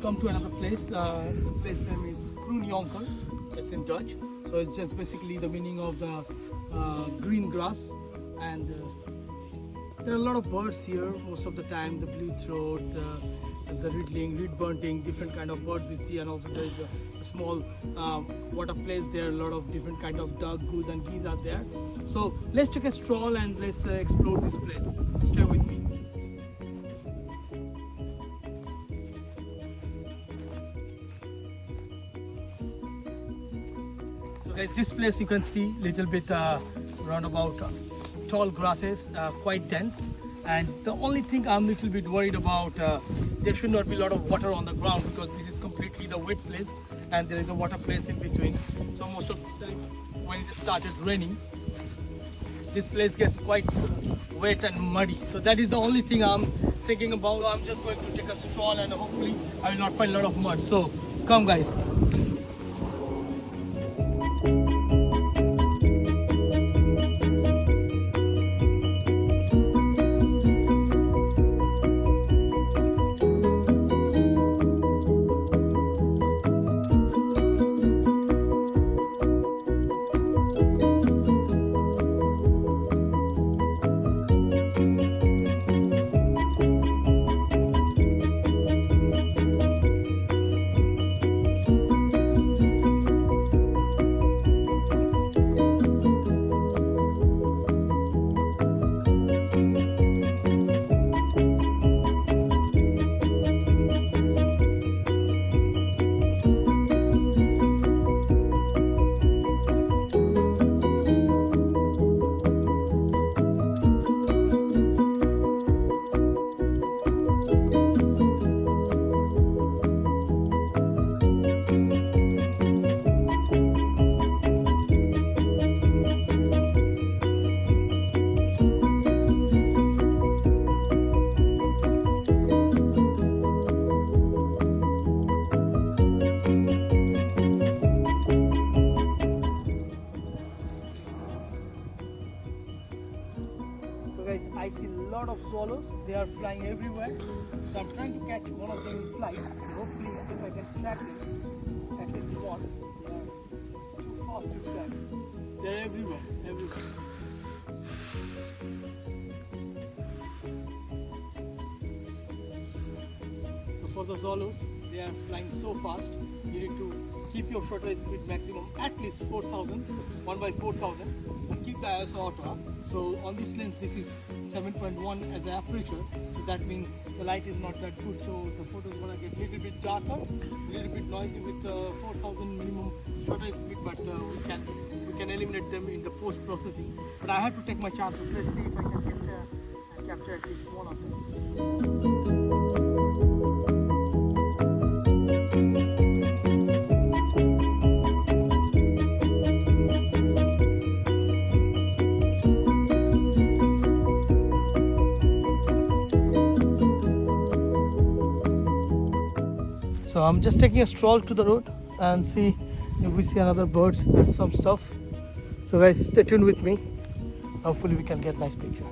come to another place. The place name is Groenjonker. It's in Dutch. So it's just basically the meaning of the green grass. And there are a lot of birds here most of the time. The blue throat, the riddling, reed bunting, different kind of birds we see. And also there is a small water place there. A lot of different kind of duck, goose and geese are there. So let's take a stroll and let's explore this place. Stay with me. So guys, this place you can see little bit roundabout tall grasses, quite dense. And the only thing I'm a little bit worried about, there should not be a lot of water on the ground because this is completely the wet place and there is a water place in between. So most of the time when it started raining, this place gets quite wet and muddy. So that is the only thing I'm thinking about. So I'm just going to take a stroll and hopefully I will not find a lot of mud. So come guys. I see a lot of swallows. They are flying everywhere. So I'm trying to catch one of them in flight. Hopefully, if I can track it, at least one. They are too fast to track. They're everywhere, everywhere. So for the swallows, they are flying so fast. You need to keep your shutter speed maximum at least 4,000, 1 by 4,000, and keep the ISO auto. So on this lens, this is 7.1 as an aperture, so that means the light is not that good. So the photo is gonna get a little bit darker, a little bit noisy with 4,000 minimum shutter speed, but we can eliminate them in the post processing. But I have to take my chances. Let's see if I can capture at least one of them. So I'm just taking a stroll to the road and see if we see another birds and some stuff. So guys, stay tuned with me. Hopefully we can get a nice picture.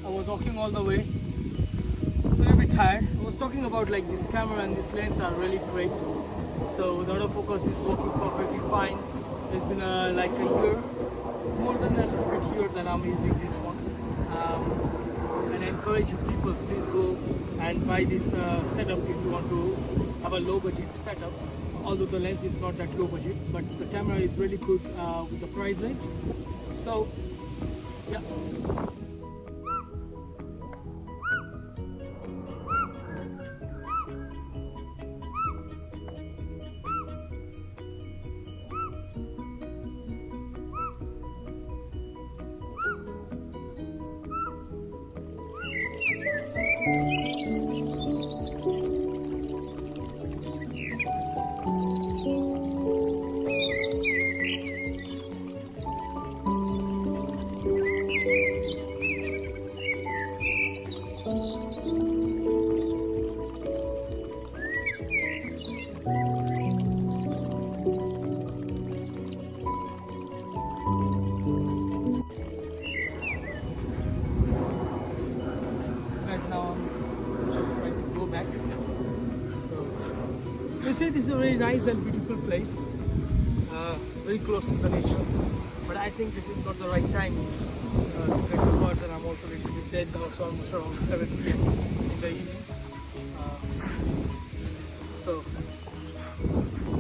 I was walking all the way, a little bit tired. I was talking about like this camera and this lens are really great. So the autofocus is working perfectly fine. It's been like a year, more than a little bit year that I'm using this one. And I encourage you people, please go and buy this setup if you want to have a low budget setup. Although the lens is not that low budget, but the camera is really good with the price range. So yeah. You say this is a very nice and beautiful place, very close to the nature, but I think this is not the right time to get to birds, and I'm also a little bit dead now. It's almost around 7 p.m. in the evening. So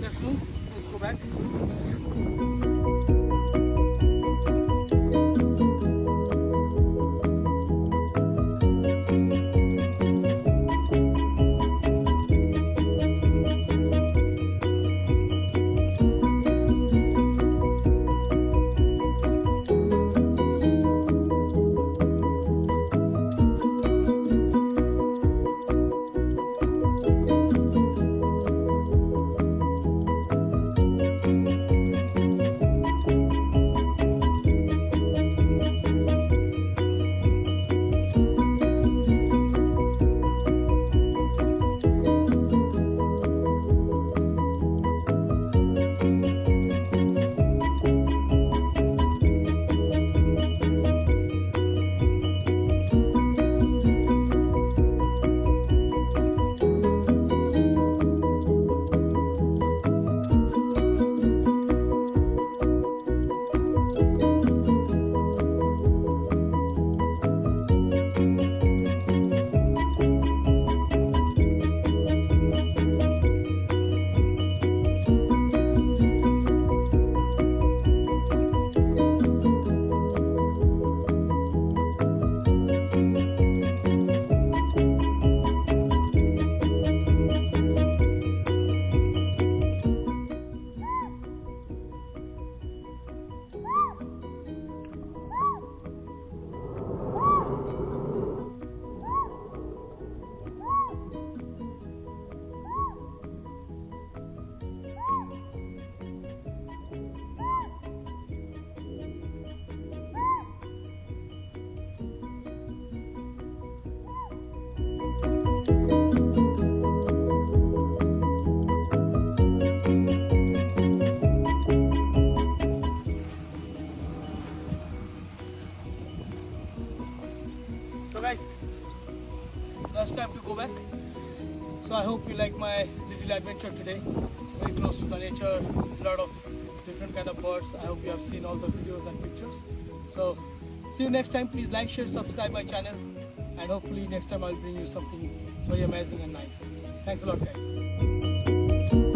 let's move, let's go back. So guys, now it's time to go back. So I hope you like my little adventure today. Very close to the nature, a lot of different kind of birds. I hope you have seen all the videos and pictures. So see you next time. Please like, share, subscribe my channel, and hopefully next time I'll bring you something very amazing and nice. Thanks a lot guys.